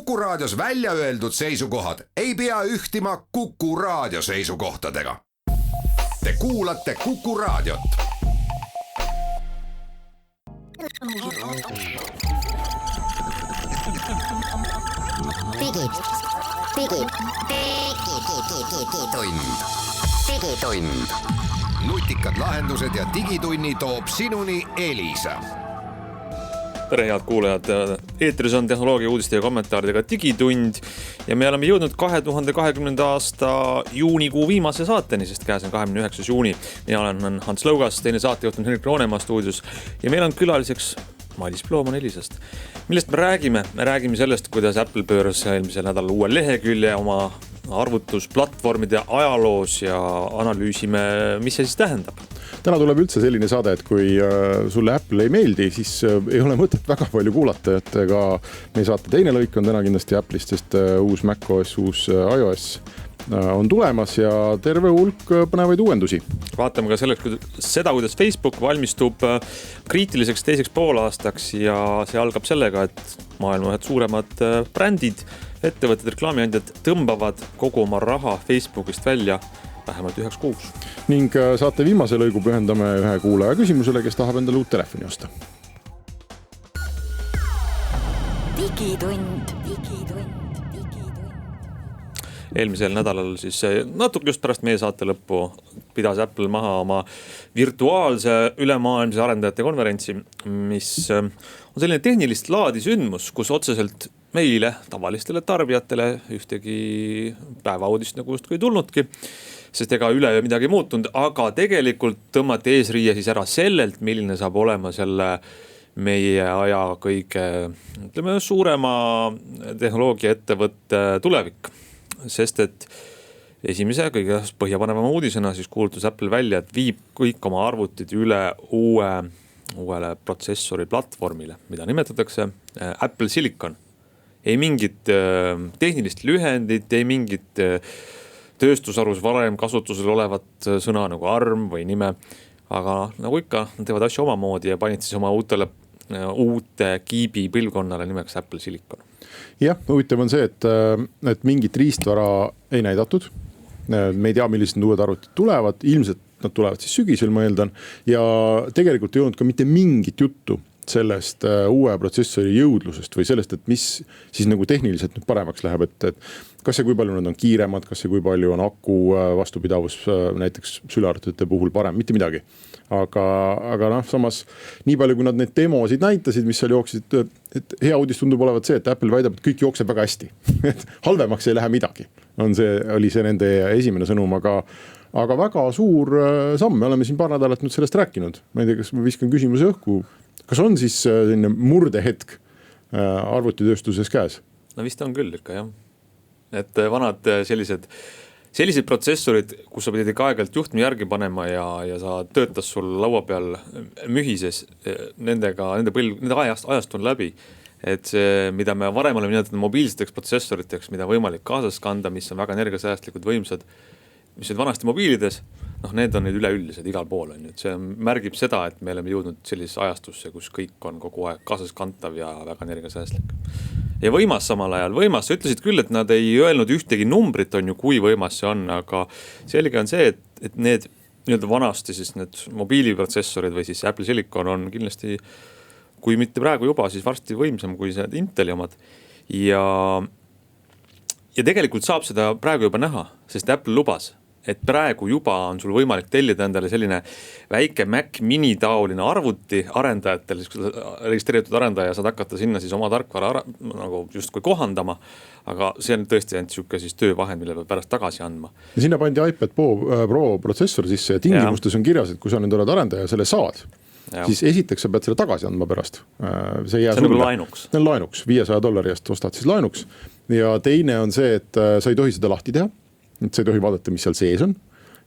Kuku Raadios välja öeldud seisukohad ei pea ühtima Kuku Raadio seisukohtadega. Te kuulate Kuku Raadiot. Digitund. Nutikad lahendused ja digitunni toob sinuni Elisa. Tere head kuulajad, eetris on tehnoloogia uudiste ja kommentaaridega Digitund ja me oleme jõudnud 2020. aasta juunikuu viimase saateni, sest käes on 29. juuni. Mina olen Hans Lõugas, teine saatejuht on Henrik Roonemaa stuudios ja meil on külaliseks Mailis Plooman Elisast. Millest me räägime? Me räägime sellest, kuidas Apple pööras eelmisel nädalal uue lehekülje oma arvutusplatvormide ajaloos ja analüüsime, mis see siis tähendab. Täna tuleb üldse selline saade, et kui sulle Apple ei meeldi, siis ei ole mõtet väga palju kuulata, et ka meie saate teine lõik on täna kindlasti Apple'ist, sest uus macOS, uus iOS on tulemas ja terve hulk põnevaid uuendusi. Vaatame ka seda, kuidas Facebook valmistub kriitiliseks teiseks poolaastaks ja see algab sellega, et maailma ühed suuremad brändid, ettevõtted, reklaamiandjad tõmbavad kogu oma raha Facebookist välja vähemalt 1 kuuks. Ning saate viimase lõigu pühendame ühe kuulaja küsimusele, kes tahab endale uut telefoni osta. Digitund. Eelmisel nädalal siis natuke just pärast meie saate lõppu pidas Apple maha oma virtuaalse ülemaailmse arendajate konverentsi, mis on selline tehnilist laadi sündmus, kus otseselt meile, tavalistele tarbijatele ühtegi päevauudist nagu justkui ei tulnudki, sest ega üleöö midagi muutunud, aga tegelikult tõmmati eesriie siis ära sellelt, milline saab olema selle meie aja kõige suurema tehnoloogiaettevõtte tulevik. Sest et esimese kõige põhjapanevama uudisena siis kuulutus Apple välja, et viib kõik oma arvutid üle uuele protsessori platvormile, mida nimetatakse Apple Silicon. Ei mingit tehnilist lühendit, ei mingit tööstusarus varem kasutusel olevat sõna nagu ARM või nime, aga nagu ikka, nad teevad asju omamoodi ja panid siis oma uute kiibi põlvkonnale nimeks Apple Silicon. Jah, huvitav on see, et mingit riistvara ei näidatud. Me ei tea, millised uued arvutid tulevad, ilmselt nad tulevad siis sügisel, ma eeldan, ja tegelikult ei olnud ka mitte mingit juttu sellest uue protsessori jõudlusest või sellest, et mis siis nagu tehniliselt nüüd paremaks läheb, et kas see kui palju nad on kiiremad, kas see kui palju on aku vastupidavus näiteks sülearvutite puhul parem, mitte midagi. Aga samas nii palju, kui nad neid demosid näitasid, mis seal jooksid, et hea uudis tundub olevat see, et Apple väidab, et kõik jookseb väga hästi. Et halvemaks ei lähe midagi. Oli see nende esimene sõnum, aga väga suur samm. Me oleme siin paar nädalat nüüd sellest rääkinud. Ma ei tea, kas ma viskan küsimuse õhku. Kas on siis selline murdehetk arvutitööstuses käes? No vist on küll ikka, jah. Et vanad sellised protsessorid, kus sa pidid aeg-ajalt juhtme järgi panema ja sa töötas sul laua peal mühises, nende ajast on läbi. Et see, mida me varem oleme nimetatud mobiilseteks protsessoriteks, mida võimalik kaasas kanda, mis on väga energiasäästlikud võimsad, mis on vanasti mobiilides, need on need üleüldised igal pool. See märgib seda, et me oleme jõudnud sellisesse ajastusse, kus kõik on kogu aeg kaasas kantav ja väga energiasäästlik. Ja võimas samal ajal, sa ütlesid küll, et nad ei öelnud ühtegi numbrit on ju, kui võimas see on, aga selge on see, et need vanasti siis need mobiiliprotsessorid või siis Apple Silicon on kindlasti, kui mitte praegu juba, siis varsti võimsam kui see Inteli omad. Ja tegelikult saab seda praegu juba näha, sest Apple lubas, et praegu juba on sul võimalik tellida endale selline väike Mac mini taoline arvuti arendajatel, registreeritud arendaja, saad hakata sinna siis oma tarkvara nagu justkui kohandama, aga see on tõesti ainult siuke siis töövahend, mille peab pärast tagasi andma. Ja sinna pandi iPad Pro protsessor sisse ja tingimustes on kirjas, et kui sa nüüd oled arendaja selle saad, siis esiteks sa pead selle tagasi andma pärast. See on nagu lainuks. See on lainuks, $500 eest ostad siis lainuks. Ja teine on see, et sa ei tohi seda lahti teha. Et sa ei tohi vaadata, mis seal sees on.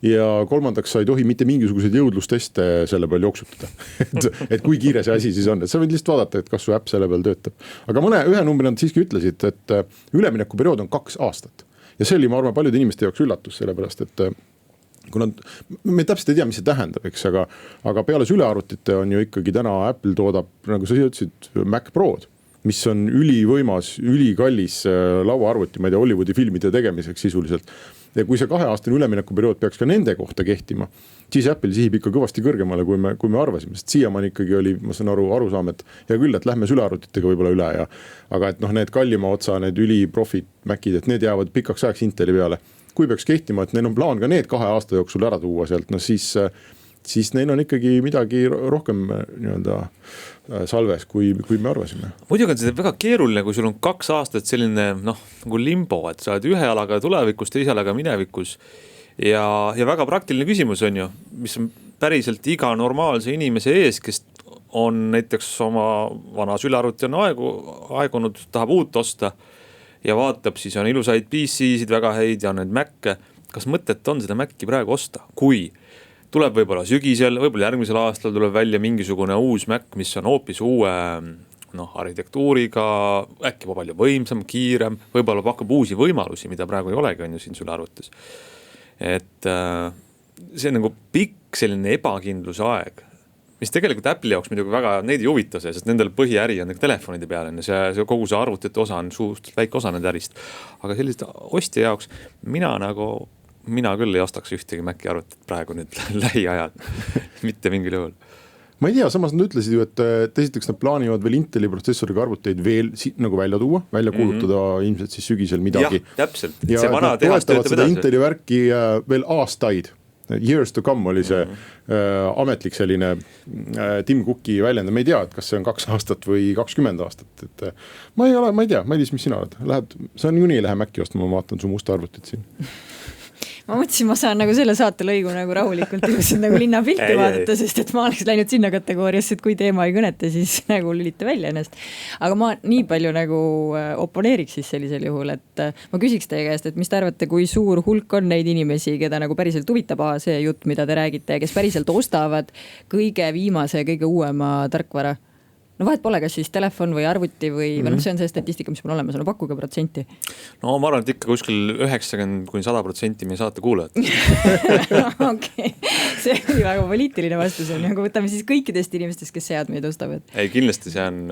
Ja kolmandaks, sa ei tohi mitte mingisuguseid jõudlusteste selle peal jooksutada. et kui kiire see asi siis on. Et sa võid lihtsalt vaadata, et kas su äpp selle peal töötab. Aga ühe numbri nad siiski ütlesid, et üleminekuperiood on 2 aastat. Ja see oli, ma arvan, paljude inimeste jaoks üllatus, sellepärast, et kuna me täpselt ei tea, mis see tähendab, eks, aga peale sülearvutite on ju ikkagi täna Apple toodab, nagu sa ütlesid, Mac Prod, mis on ülivõimas, ülikallis lauaarvuti, ma ei tea, Hollywoodi filmide tegemiseks sisuliselt. Ja kui see 2-aastane üleminekuperiood peaks ka nende kohta kehtima, siis Apple sihib ikka kõvasti kõrgemale, kui me arvasime. Sest siiamaani ikkagi oli, ma saan arusaam, et hea küll, et lähme sülearvutitega võib-olla üle. Aga et need kallima otsa, need üliprofid Macid, et need jäävad pikaks ajaks Inteli peale. Kui peaks kehtima, et neil on plaan ka need 2 aasta jooksul ära tuua sealt, no siis neil on ikkagi midagi rohkem salves, kui me arvasime. Muidugi on see väga keeruline, kui sul on 2 aastat selline nagu limbo, et sa oled ühe jalaga tulevikus, teise jalaga minevikus ja väga praktiline küsimus on ju, mis on päriselt iga normaalse inimese ees, kes on näiteks oma vana sülearvuti on aegunud, tahab uut osta ja vaatab, siis on ilusaid PC-sid väga häid ja on need Mac'e. Kas mõtet on seda Mac'i praegu osta, kui tuleb võib-olla sügisel, võib-olla järgmisel aastal tuleb välja mingisugune uus Mac, mis on hoopis uue arhitektuuriga, äkki palju võimsam, kiirem, võib-olla pakub uusi võimalusi, mida praegu ei olegi on ju siin sülearvutis. Et see on nagu pikk selline ebakindluse aeg, mis tegelikult Apple'i jaoks muidugi väga neid ei huvita see, sest nendel põhiäri on telefonide peal, see kogu see arvutite osa on suhteliselt väike osa nende ärist. Aga sellist ostja jaoks mina küll ei ostaks ühtegi Maci arvutit praegu nüüd lähiajal, mitte mingil juhul. Ma ei tea, samas nad ütlesid ju, et esiteks nad plaanivad veel Inteli protsessoriga arvuteid veel nagu välja tuua, välja kuulutada ilmselt siis sügisel midagi. Jah, täpselt. Ja see vana tehas töötab edasi. Inteli värki veel aastaid, years to come oli see ametlik selline Tim Cooki väljend. Ma ei tea, et kas see on 2 aastat või 20 aastat. Et ma ei tea, mis sina oled. Sa on juni lähe Maci ostma, ma vaatan su musta arvutit siin. Ma mõtlesin, ma saan nagu selle saate lõigu nagu rahulikult ilusid nagu linnapilti vaadata, sest et ma oleks läinud sinna kategooriasse, et kui teema ei kõneta, siis nagu lülita välja ennast. Aga ma nii palju nagu oponeeriks siis sellisel juhul, et ma küsiks teie käest, et mis te arvate, kui suur hulk on neid inimesi, keda nagu päriselt huvitab see jutt, mida te räägite, kes päriselt ostavad kõige viimase, kõige uuema tarkvara? No vahet pole, kas siis telefon või arvuti või see on see statistika, mis mul olemas on, pakkuge protsenti. No ma arvan, et ikka kuskil 90-100% meie saate kuulajad. Okei, see oli väga poliitiline vastus on, aga võtame siis kõikidest inimestest, kes seadmeid ostavad. Ei, kindlasti see on,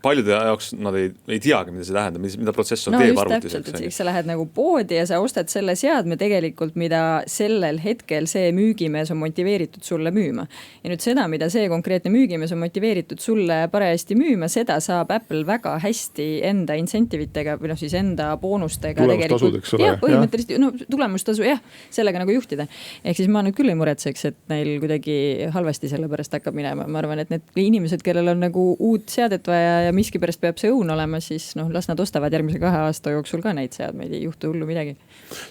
paljude jaoks nad ei teagi, mida see tähendab, mida protsessor teeb arvutis. Täpselt, sa lähed nagu poodi ja sa ostad selle seadme tegelikult, mida sellel hetkel see müügimees on motiveeritud sulle müüma. Ja nüüd seda, mida see konkreetne müügimees on motiveeritud sulle hästi müüma, seda saab Apple väga hästi enda incentivitega või siis enda boonustega tulemustasud, eks ole. Jah, põhimõtteliselt tulemustasu, sellega nagu juhtida. Ehk siis ma nüüd küll ei muretseks, et neil kuidagi halvasti selle pärast hakkab minema. Ma arvan, et need inimesed, kellel on nagu uut seadet vaja ja miski pärast peab see õun olema, siis las nad ostavad järgmise 2 aasta jooksul ka neid seadmeid, ei juhtu hullu midagi.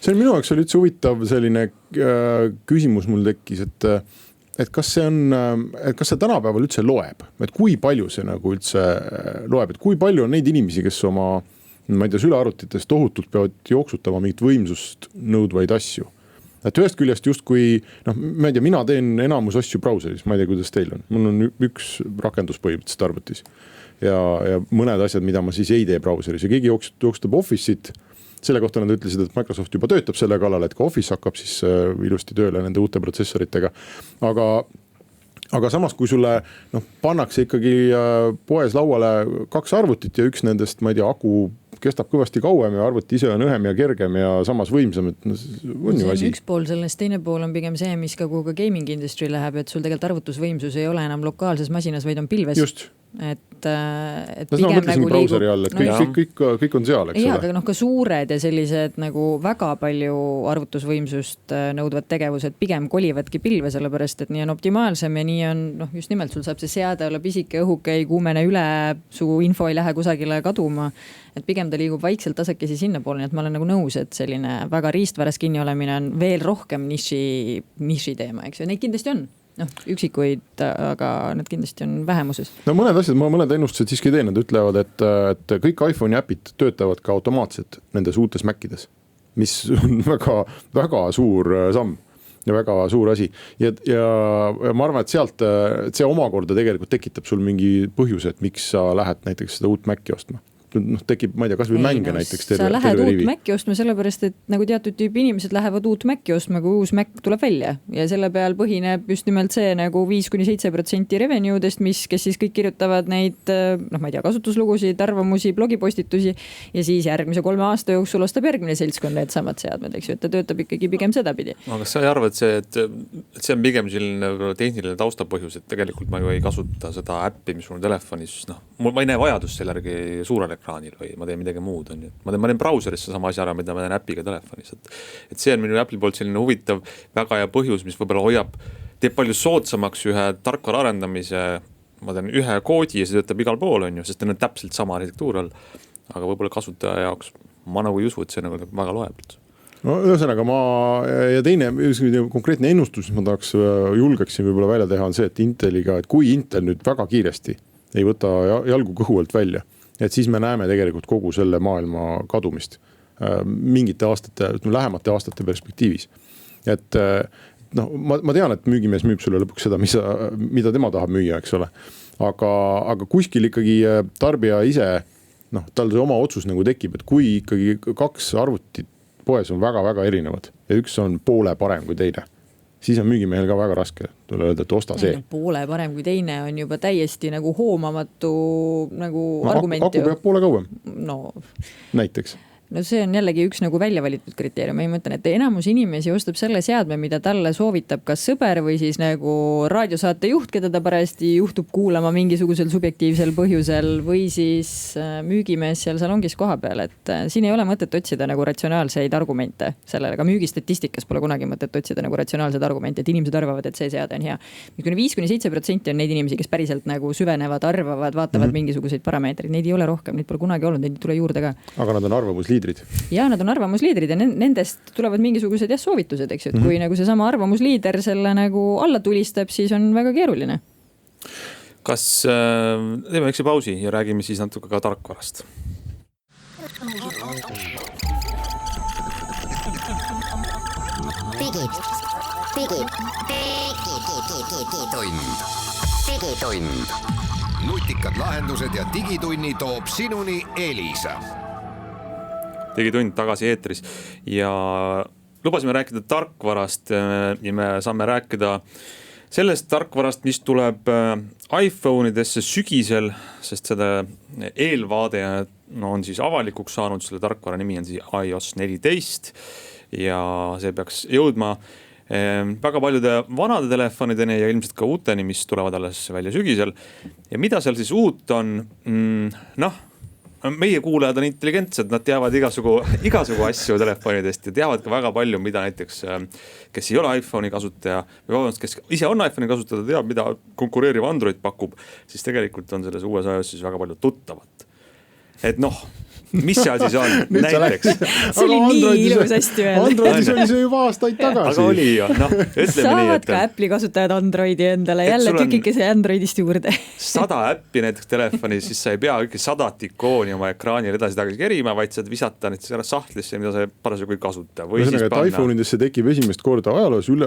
See on minu jaoks oli üldse huvitav selline küsimus mul tekkis, et kas see tänapäeval üldse loeb, et kui palju see nagu üldse loeb, et kui palju on neid inimesi, kes oma, ma ei tea, sülearvutites tohutult peavad jooksutama mingit võimsust nõudvaid asju. Et ühest küljest justkui, ma ei tea, mina teen enamus asju brauseris, ma ei tea, kuidas teil on. Mul on üks rakendus põhimõtteliselt arvutis ja mõned asjad, mida ma siis ei tee brauseris ja keegi jooksutab Office'it. Selle kohta nad ütlesid, et Microsoft juba töötab selle kallal, et ka Office hakkab siis ilusti tööle nende uute protsessoritega. Aga samas, kui sulle pannakse ikkagi poes lauale 2 arvutit ja üks nendest, ma ei tea, aku kestab kõvasti kauem ja arvuti ise on õhem ja kergem ja samas võimsam, et on ju asi. Üks pool sellest, teine pool on pigem see, mis ka kuhu ka gaming industry läheb, et sul tegelikult arvutusvõimsus ei ole enam lokaalses masinas, vaid on pilves. Just. Et pigem nagu brauseri all, et kõik on seal, eks ole. Aga ka suured ja sellised nagu väga palju arvutusvõimsust nõudvad tegevused pigem kolivadki pilve, sellepärast, et nii on optimaalsem ja nii on, just nimelt sul saab see seade olla pisike, õhuke, ei kuumene üle, su info ei lähe kusagile kaduma, et pigem ta liigub vaikselt tasakesi sinna poole, nii et ma olen nagu nõus, et selline väga riistvaras kinni olemine on veel rohkem niši teema, eks ju, neid kindlasti on. Üksikuid, aga nad kindlasti on vähemuses. Mõned asjad, ma mõned ennustused siiski teen, nad ütlevad, et kõik iPhone'i äpid töötavad ka automaatselt nendes uutes Macides, mis on väga, väga suur samm ja väga suur asi. Ja ma arvan, et sealt see omakorda tegelikult tekitab sul mingi põhjus, et miks sa lähed näiteks seda uut Maci ostma. tekib, ma ei tea, kas või mänge näiteks. Sa lähed uut Maci ostma sellepärast, et nagu teatud tüüpi inimesed lähevad uut Maci ostma, kui uus Mac tuleb välja ja selle peal põhineb just nimelt see nagu 5-7% revenue'dest, kes siis kõik kirjutavad neid, ma ei tea, kasutuslugusid, arvamusi, blogipostitusi ja siis järgmise 3 aasta jooksul ostab järgmine seltskond need samad seadmed, eks ju, et ta töötab ikkagi pigem sedapidi. Aga sa ei arva, et see on pigem selline tehniline taustapõhjus, et tegelikult ma ju ei kasuta seda äppi, mis mul telefonis, ma ei näe vajadust selle järgi suurel ekraanil või ma teen midagi muud. Ma teen brauserisse sama asja ära, mida ma teen äpiga telefonis. Et see on minu Apple'i poolt selline huvitav väga hea põhjus, mis võib-olla teeb palju soodsamaks ühe tarkvara arendamise, ma teen ühe koodi ja see töötab igal pool, sest on täpselt sama arhitektuur all. Aga võib-olla kasutaja jaoks ma nagu ei usu, et see nagu väga loeb. No ühesõnaga ja teine konkreetne ennustus, mis ma julgeksin võib-olla välja teha, on see, et Inteliga, et kui Intel nüüd väga kiiresti ei võta jalgu kõhu alt välja, et siis me näeme tegelikult kogu selle maailma kadumist mingite aastate, lähemate aastate perspektiivis. Et ma tean, et müügimees müüb sulle lõpuks seda, mida tema tahab müüa, eks ole. Aga kuskil ikkagi tarbija ise, tal see oma otsus nagu tekib, et kui ikkagi 2 arvutit poes on väga-väga erinevad ja üks on poole parem kui teine, siis on müügimehel ka väga raske tulla öelda, et osta see. Poole parem kui teine on juba täiesti nagu hoomamatu nagu argument. Aku peab poole kauem. Näiteks. No see on jällegi üks nagu välja valitud kriteerium. Ma mõtlen, et enamus inimesi ostab selle seadme, mida talle soovitab kas sõber või siis nagu raadiosaate juht, keda ta parajasti juhtub kuulama mingisugusel subjektiivsel põhjusel või siis müügimees seal salongis koha peal. Et siin ei ole mõtet otsida nagu ratsionaalseid argumente sellele, aga müügistatistikas pole kunagi mõtet otsida nagu ratsionaalseid argumente, et inimesed arvavad, et see seade on hea. 5-7% on neid inimesi, kes päriselt nagu süvenevad, arvavad, vaatavad mingisuguseid parameetreid. Neid ei ole rohkem, neid pole kunagi olnud, neid tule juurde ka. Aga nad on arvamusliidrid. Ja nad on arvamusliidrid ja nendest tulevad mingisugused soovitused, eks ju, et kui nagu see sama arvamusliider selle nagu alla tulistab, siis on väga keeruline. Kas teeme üks pausi ja räägime siis natuke ka tarkvarast? Digitund. Nutikad lahendused ja digitunni toob sinuni Elisa. Digitund tagasi eetris ja lubasime rääkida tarkvarast ja me saame rääkida sellest tarkvarast, mis tuleb iPhone'idesse sügisel, sest seda eelvaade on siis avalikuks saanud, selle tarkvara nimi on siis iOS 14 ja see peaks jõudma väga paljude vanade telefonideni ja ilmselt ka uuteni, mis tulevad alles välja sügisel. Ja mida seal siis uut on? Meie kuulajad on intelligentsed, nad teavad igasugu asju telefonidest ja teavad ka väga palju, mida näiteks, kes ei ole iPhone'i kasutaja või vabandust, kes ise on iPhone'i kasutaja, teab, mida konkureeriv Android pakub, siis tegelikult on selles uues iOS siis väga palju tuttavat. Et mis seal siis on? Näiteks. See oli nii ilus hästi öelda. Androidis oli see juba aastaid tagasi. Aga oli ju, ütleme saavad nii, ka Apple'i kasutajad Androidi endale, jälle tükikese Androidist juurde. 100 äppi näiteks telefonis, siis sa ei pea kõik 100 ikooni oma ekraanil edasi-tagasi kerima, vaid saad visata näiteks ära sahtlisse, mida sa parasjagu ei kasuta. Või siis panna. iPhone'idesse tekib esimest korda ajaloos üle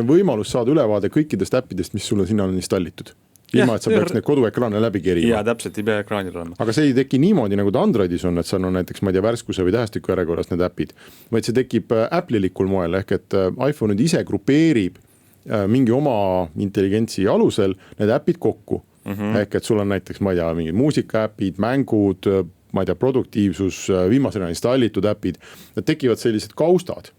võimalus saada ülevaade kõikidest äppidest, mis sulle sinna on installitud. Ilma, et sa peaks need koduekraane läbi kerima. Ja täpselt, ei pea ekraanil olema. Aga see ei teki niimoodi, nagu ta Androidis on, et seal on näiteks, ma ei tea, värskuse või tähestiku järjekorras need äpid, vaid see tekib Apple'ilikul moel, ehk et iPhone nüüd ise grupeerib mingi oma intelligentsi alusel need äpid kokku. Ehk et sul on näiteks, ma ei tea, mingid muusikaäpid, mängud, ma ei tea, produktiivsus, viimasena installitud äpid, need tekivad sellised kaustad.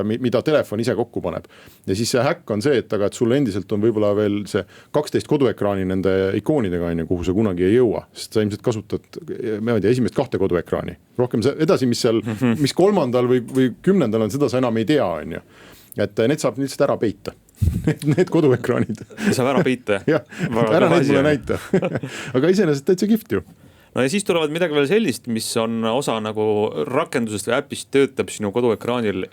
Mida telefon ise kokku paneb. Ja siis see häkk on see, et sul endiselt on võib-olla veel see 12 koduekraani nende ikoonidega, kuhu sa kunagi ei jõua, sest sa ilmselt kasutad, ma ei tea, esimest 2 koduekraani. Rohkem edasi, mis seal, mis 3. või 10. on, seda sa enam ei tea, on ju. Et need saab lihtsalt ära peita. Need koduekraanid. Saab ära peita? Jah, ära neid mulle näita. Aga iseenesest täitsa kihvt ju. No ja siis tulevad midagi veel sellist, mis on osa nagu rakendusest või äpist töötab sinu koduekraanil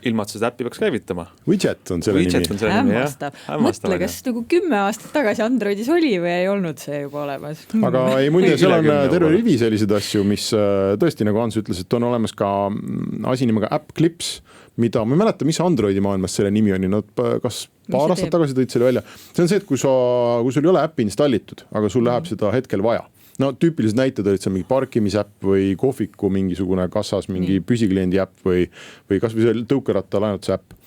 ilma, et seda äppi peaks käivitama. Widget on selle nimi. Hämmastav. Mõtle, kas nagu 10 aastat tagasi Androidis oli või ei olnud see juba olemas. Aga ei muide, seal on terve rivi selliseid asju, mis tõesti, nagu Hans ütles, et on olemas ka asi nimega App Clips, mida ma ei mäleta, mis Androidi maailmas selle nimi on, kas paar aastat tagasi tõid selle välja. See on see, et kui sul ei ole äppi installitud, aga sul läheb seda hetkel vaja. no tüüpilised näited olid seal mingi parkimisäpp või kohviku mingisugune kassas mingi püsikliendi äpp või kas või see tõukeratta laenutuse äpp.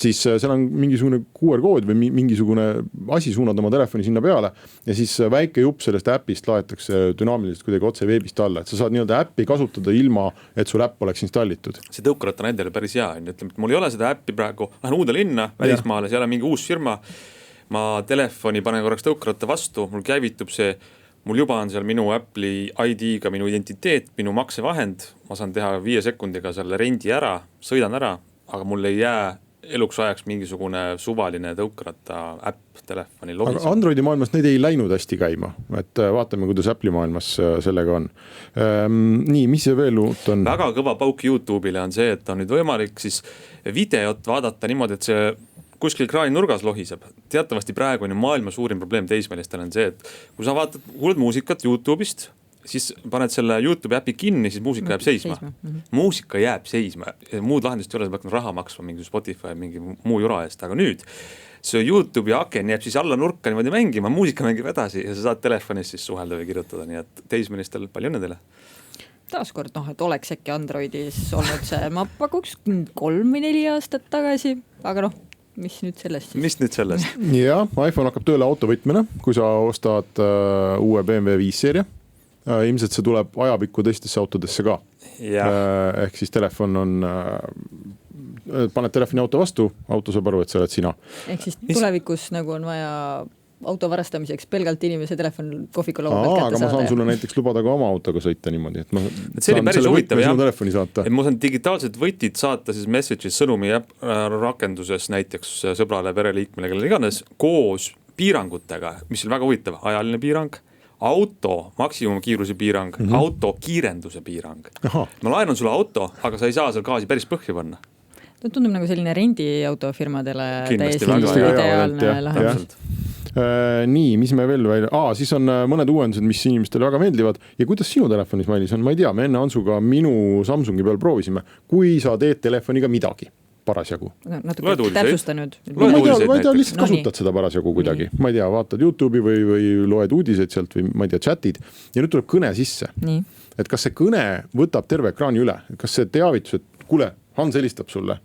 Siis seal on mingisugune QR-kood või mingisugune asi suunad oma telefoni sinna peale ja siis väike jupp sellest äpist laetakse dünaamiliselt kuidagi otse veebist alla, et sa saad nii-öelda äppi kasutada ilma, et sul äpp oleks installitud. See tõukeratta näide oli päris hea, ütleme, et mul ei ole seda äppi praegu, lähen uude linna, välismaale, seal on mingi uus firma, ma telefoni panen korraks tõukeratta vastu, mul käivitub see, mul juba on seal minu Apple'i ID-ga minu identiteet, minu maksevahend, ma saan teha 5 sekundiga selle rendi ära, sõidan ära, aga mul ei jää eluks ajaks mingisugune suvaline tõukeratta äpp telefoni lobis. Aga Androidi maailmas need ei läinud hästi käima, et vaatame, kuidas Apple'i maailmas sellega on. Nii, mis see veel uut on? Väga kõva pauk YouTube'ile on see, et on nüüd võimalik siis videot vaadata niimoodi, et see kuskil ekraani nurgas lohiseb. Teatavasti praegu on ju maailma suurim probleem teismelistel on see, et kui sa kuuled muusikat YouTube'ist, siis paned selle YouTube äpi kinni, siis muusika jääb seisma. Muusika jääb seisma, muud lahendust ei ole, sa pead raha maksma mingi Spotify, mingi muu jura eest, aga nüüd see YouTube'i aken jääb siis alla nurka niimoodi mängima, muusika mängib edasi ja sa saad telefonis siis suhelda või kirjutada, nii et teismelistel palju õnne teile. Taaskord, et oleks äkki Androidis olnud see, ma pakuks 3 või 4 aastat tagasi, aga mis nüüd sellest siis? Mis nüüd sellest? Ja, iPhone hakkab tööle autovõtmena, kui sa ostad uue BMW 5 seeria. Ilmselt see tuleb ajapikku teistesse autodesse ka. Ehk siis telefon on, paned telefoni auto vastu, auto saab aru, et see oled sina. Ehk siis tulevikus nagu on vaja auto varastamiseks pelgalt inimese telefon kohviku laua pealt kätte saada. Aga ma saan sulle näiteks lubada ka oma autoga sõita niimoodi, et ma see oli päris huvitav, telefoni saata. Et ma saan digitaalsed võtid saata siis message'is sõnumi rakenduses näiteks sõbrale, pereliikmele, kellele iganes, koos piirangutega, mis on väga huvitav, ajaline piirang, auto maksimumkiiruse piirang, auto kiirenduse piirang. Ma laenan sulle auto, aga sa ei saa seal gaasi päris põhja panna. Tundub nagu selline rendiautofirmadele kindlasti täiesti ideaalne lahendus. Nii, mis me veel siis on mõned uuendused, mis inimestele väga meeldivad ja kuidas sinu telefonis, Mailis, on, ma ei tea, me enne Ansuga minu Samsungi peal proovisime, kui sa teed telefoniga midagi parasjagu. Natuke täpsustanud. Ma ei tea, lihtsalt kasutad seda parasjagu kuidagi. Ma ei tea, vaatad YouTube'i või loed uudiseid sealt või ma ei tea, chatid ja nüüd tuleb kõne sisse. Nii. Et kas see kõne võtab terve ekraani üle? Kas see teavitus, et kuule, Hans helistab sulle,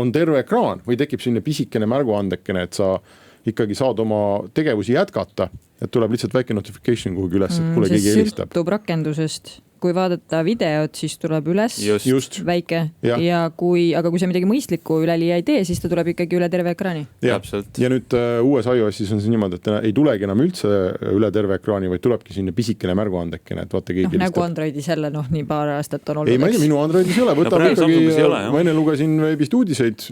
on terve ekraan või tekib sinna pisikene märguandekene, et sa ikkagi saad oma tegevusi jätkata, et tuleb lihtsalt väike notification kuhugi üles, et kuule keegi helistab. See sõltub rakendusest. Kui vaadata videot, siis tuleb üles Just. väike aga kui sa midagi mõistlikku üleliia ei tee, siis ta tuleb ikkagi üle terve ekraani. Ja nüüd uues iOSis on see niimoodi, et ei tulegi enam üldse üle terve ekraani, vaid tulebki sinna pisikene märguandekene, et vaata keegi nagu Androidis jälle, nii paar aastat on olnud. Ei, ma ei tea, minu Androidis ei ole, võtab ikkagi, ma enne lugesin veebist uudiseid,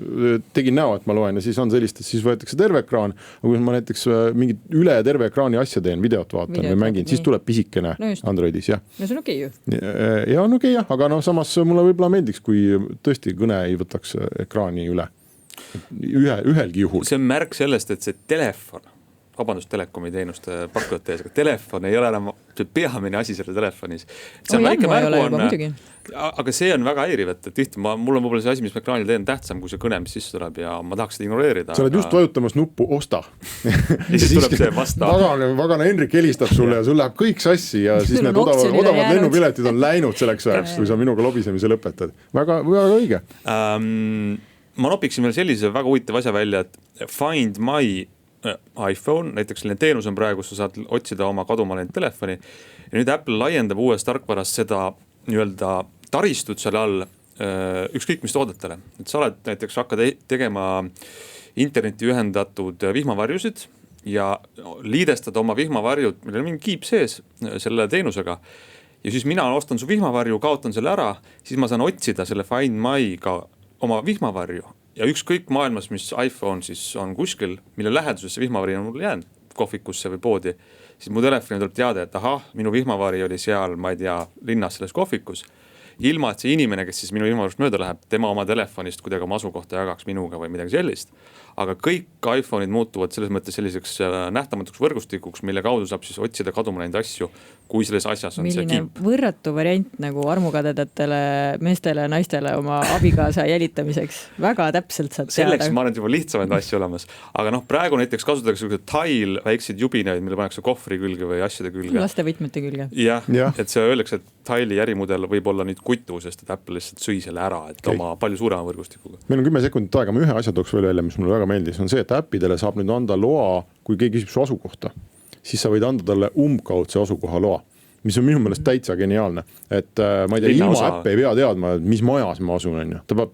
tegin näo, et ma loen ja siis on sellist, et siis võetakse terve ekraan, aga kui ma näiteks mingit üle terve ekraani asja teen, videot vaatan või mängin, siis tuleb pisikene Androidis, jah. No see on okei ju. Ja on okei, aga samas mulle võib-olla meeldiks, kui tõesti kõne ei võtaks ekraani üle ühelgi juhul. See on märk sellest, et see telefon, telekomi teenuste pakkujate ees, aga telefon ei ole enam see peamine asi selle telefonis. See on väike märgu on, aga see on väga häiriv, et tihti mul on võib-olla see asi, mis ma ekraanil teen tähtsam kui see kõne, mis sisse tuleb ja ma tahaks seda ignoreerida. Sa oled just vajutamas nuppu osta. Ja siis tuleb see vasta. Vagana Henrik helistab sulle ja sul läheb kõik sassi ja siis need odavad lennupiletid on läinud selleks ajaks, kui sa minuga lobisemise lõpetad. Väga õige. Ma nopiksin veel sellise väga huvitav asja välja, et Find My iPhone, näiteks selline teenus on praegu, kus sa saad otsida oma kaduma läinud telefoni ja nüüd Apple laiendab uues tarkvaras seda nii-öelda taristut selle all ükskõik mis toodetele. Et sa oled näiteks hakkad tegema interneti ühendatud vihmavarjusid ja liidestad oma vihmavarjud, millel on mingi kiip sees selle teenusega ja siis mina ostan su vihmavarju, kaotan selle ära, siis ma saan otsida selle Find My'ga oma vihmavarju ja ükskõik maailmas, mis iPhone siis on kuskil, mille lähedusesse vihmavari on mul jäänud kohvikusse või poodi, siis mu telefoni tuleb teada, et minu vihmavari oli seal, ma ei tea, linnas selles kohvikus ilma et see inimene, kes siis minu ilmavalgust mööda läheb, tema oma telefonist kuidagi oma asukohta jagaks minuga või midagi sellist. Aga kõik iPhone'id muutuvad selles mõttes selliseks nähtamatuks võrgustikuks, mille kaudu saab siis otsida kaduma läinud asju, kui selles asjas on milline see kiip. võrratu variant nagu armukadedatele meestele ja naistele oma abikaasa jälitamiseks. Väga täpselt saad selleks teada. ma olen juba lihtsamaid asju olemas. Aga noh, praegu näiteks kasutatakse tile väikseid jubinaid, mille pannakse kohvri külge või asjade külge. Laste võtmete külge. Jah, et see öeldakse, et tile'i ärimudel võib olla nüüd kutu, sest et Apple lihtsalt sõi selle ära, et oma palju suurema võrgustikuga. Meil on 10 sekundit aega, ma ühe asja tooks veel välja, mis mulle väga meeldis, on see, et äppidele saab nüüd anda loa, kui keegi küsib su asukohta, siis sa võid anda talle umbkaudse asukoha loa, mis on minu meelest täitsa geniaalne. Et ma ei tea, ilma äppe ei pea teadma, mis majas ma asun, on ju. Ta peab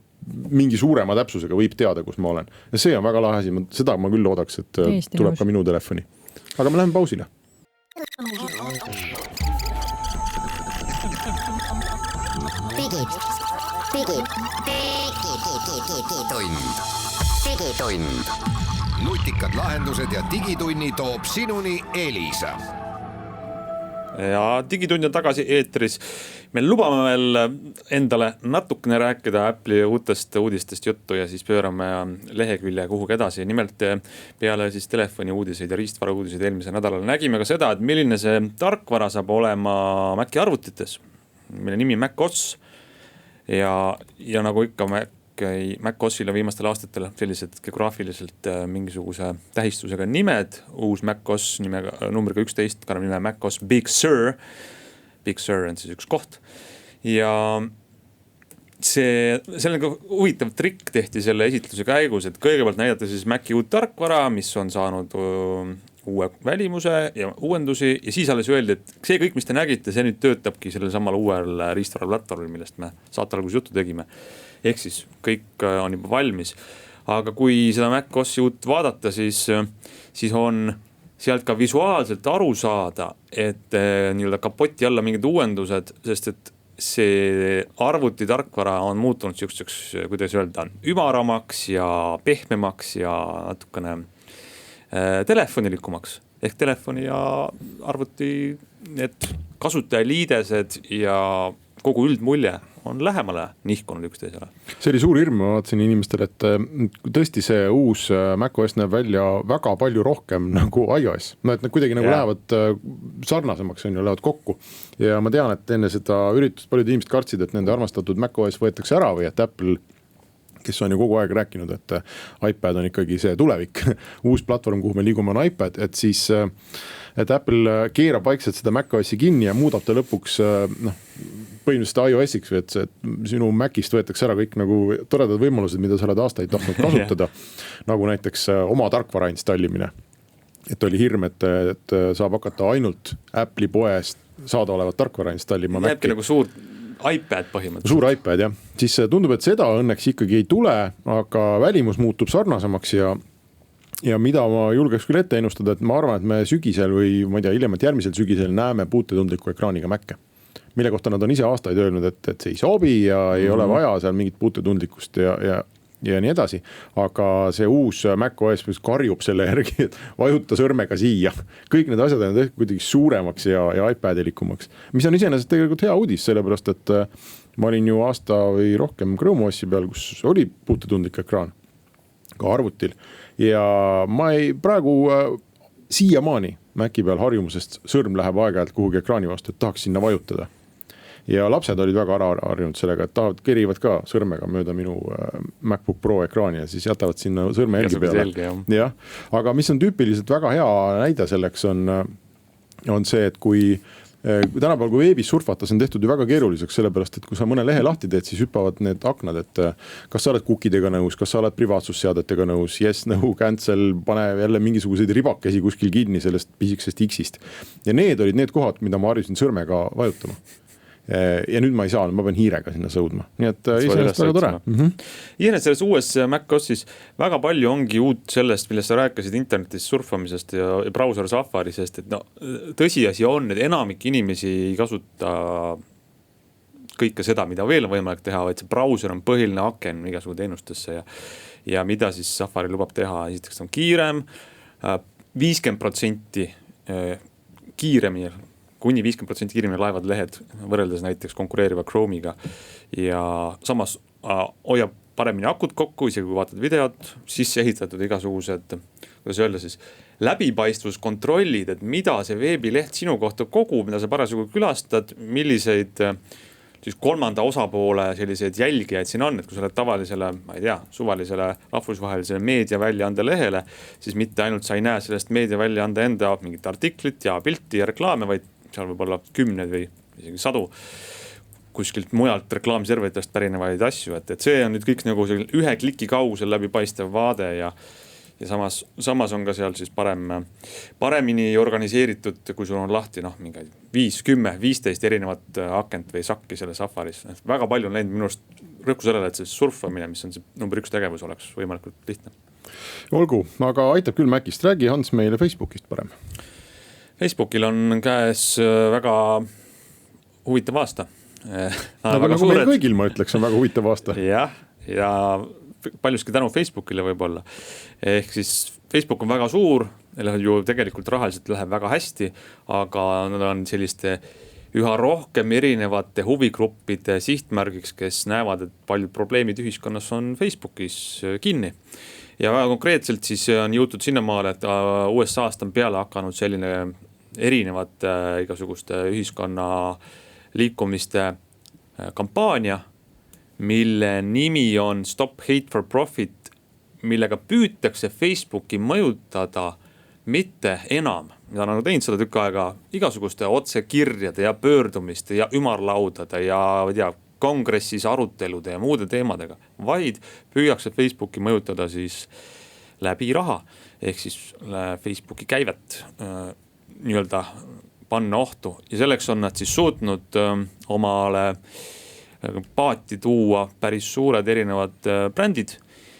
mingi suurema täpsusega võib teada, kus ma olen. Ja see on väga lahe asi, seda ma küll oodaks, et Eesti tuleb nõus. ka minu telefoni. Aga me läheme pausile. Digitund. Nutikad lahendused ja digitunni toob sinuni Elisa. Ja digitund on tagasi eetris. Me lubame veel endale natukene rääkida Apple'i uutest uudistest juttu ja siis pöörame lehekülje kuhugi edasi. Nimelt peale siis telefoni uudiseid ja riistvara uudiseid eelmisel nädalal nägime ka seda, et milline see tarkvara saab olema Maci arvutites, mille nimi macOS. Ja nagu ikka macOSil on viimastel aastatel sellised geograafiliselt mingisuguse tähistusega nimed. Uus macOS nimega, numbriga 11 kannab nime macOS Big Sur. Big Sur on siis üks koht. Ja sellega huvitav trikk tehti selle esitluse käigus, et kõigepealt näidata siis Maci uut tarkvara, mis on saanud uue välimuse ja uuendusi ja siis alles öeldi, et see kõik, mis te nägite, see nüüd töötabki sellel samal uuel riistvara platvormil, millest me saate alguses juttu tegime. Ehk siis kõik on juba valmis. Aga kui seda macOSi uut vaadata, siis on sealt ka visuaalselt aru saada, et nii-öelda kapoti alla mingid uuendused, sest et see arvuti tarkvara on muutunud siukseks, kuidas öelda, ümaramaks ja pehmemaks ja natukene telefonilikumaks. Ehk telefoni ja arvuti need kasutajaliidesed ja kogu üldmulje on lähemale nihkunud üksteisele. See oli suur hirm, ma vaatasin inimestele, et tõesti see uus macOS näeb välja väga palju rohkem nagu iOS. No, et nad kuidagi nagu lähevad sarnasemaks, on ju, lähevad kokku. Ja ma tean, et enne seda üritust paljud inimesed kartsid, et nende armastatud macOS võetakse ära või et Apple, kes on ju kogu aeg rääkinud, et iPad on ikkagi see tulevik. Uus platvorm, kuhu me liigume on iPad, et siis et Apple keerab vaikselt seda macOSi kinni ja muudab ta lõpuks põhimõtteliselt iOS-iks või et sinu Macist võetakse ära kõik nagu toredad võimalused, mida sa oled aastaid tahtnud kasutada. Nagu näiteks oma tarkvara installimine. Et oli hirm, et saab hakata ainult Apple'i poest saada olevat tarkvara installima. Jääbki nagu suur iPad põhimõtteliselt. Suur iPad, jah. Siis tundub, et seda õnneks ikkagi ei tule, aga välimus muutub sarnasemaks ja mida ma julgeks küll ette ennustada, et ma arvan, et me sügisel või ma ei tea, hiljemalt järgmisel sügisel näeme puutetundliku ekraaniga Mac'e. Mille kohta nad on ise aastaid öelnud, et see ei sobi ja ei ole vaja seal mingit puutetundlikkust ja nii edasi. Aga see uus macOS karjub selle järgi, et vajuta sõrmega siia. Kõik need asjad on tehtud kuidagi suuremaks ja iPad-ilikumaks. Mis on iseenesest tegelikult hea uudis, sellepärast et ma olin ju aasta või rohkem Chrome OS-i peal, kus oli puutetundlik ekraan ka arvutil. Ja ma praegu siiamaani Maci peal harjumusest sõrm läheb aeg-ajalt kuhugi ekraani vastu, et tahaks sinna vajutada. Ja lapsed olid väga harjunud sellega, et kerivad ka sõrmega mööda minu MacBook Pro ekraani ja siis jätavad sinna sõrme jälgi peale. Ja, aga mis on tüüpiliselt väga hea näide selleks on see, et kui tänapäeval, kui veebis surfata, see on tehtud ju väga keeruliseks, sellepärast, et kui sa mõne lehe lahti teed, siis hüppavad need aknad, et kas sa oled cookidega nõus, kas sa oled privaatsusseadetega nõus, yes, no, cancel, pane jälle mingisuguseid ribakesi kuskil kinni sellest pisikesest X-ist. Ja need olid need kohad, mida ma harjusin sõrmega vajutama. Ja nüüd ma ei saa, ma pean hiirega sinna sõudma. Nii et iseenesest väga tore. Iseenesest selles uues macOSis väga palju ongi uut sellest, millest sa rääkisid internetis surfamisest ja browser Safari, sest et tõsiasi on, et enamik inimesi ei kasuta kõike seda, mida veel on võimalik teha, vaid see browser on põhiline aken igasugu teenustesse ja mida siis Safari lubab teha. Esiteks on kiirem, 50% kiiremini kuni 50% kiiremini laevad lehed võrreldes näiteks konkureeriva Chrome'iga. Ja samas hoiab paremini akut kokku, isegi kui vaatad videot, sisse ehitatud igasugused, kuidas öelda siis, läbipaistvuskontrollid, et mida see veebileht sinu kohta kogub, mida sa parasjagu külastad, milliseid siis kolmanda osapoole selliseid jälgijaid siin on, et kui sa oled tavalisele, ma ei tea, suvalisele rahvusvahelisele meediaväljaande lehele, siis mitte ainult sa ei näe sellest meediaväljaande enda mingit artiklit ja pilti ja reklaame, vaid seal võib olla 10 või isegi 100 kuskilt mujalt reklaamserveritest pärinevaid asju, et see on nüüd kõik nagu ühe kliki kaugusel läbipaistev vaade ja samas on ka seal siis paremini organiseeritud, kui sul on lahti mingi 5, 10, 15 erinevat akent või sakki selle Safaris. Väga palju on läinud minust rõhku sellele, et see surfamine, mis on see number 1 tegevus, oleks võimalikult lihtne. Olgu, aga aitab küll Mäkist. Räägi Hans meile Facebookist parem. Facebookil on käes väga huvitav aasta. Nagu meil kõigil, ma ütleks, on väga huvitav aasta. Ja paljuski tänu Facebookile võib-olla. Ehk siis Facebook on väga suur, ju tegelikult rahaliselt läheb väga hästi, aga nad on selliste üha rohkem erinevate huvigruppide sihtmärgiks, kes näevad, et paljud probleemid ühiskonnas on Facebookis kinni. Ja väga konkreetselt siis on jõutud sinnamaale, et USA-st on peale hakanud selline erinevad igasuguste ühiskonna liikumiste kampaania, mille nimi on Stop Hate for Profit, millega püütakse Facebooki mõjutada mitte enam, mida on teinud seda tükk aega igasuguste otsekirjade ja pöördumiste ja ümarlaudade ja kongressis arutelude ja muude teemadega, vaid püüakse Facebooki mõjutada siis läbi raha, ehk siis Facebooki käivet nii-öelda panna ohtu ja selleks on nad siis suutnud omale paati tuua päris suured erinevad brändid,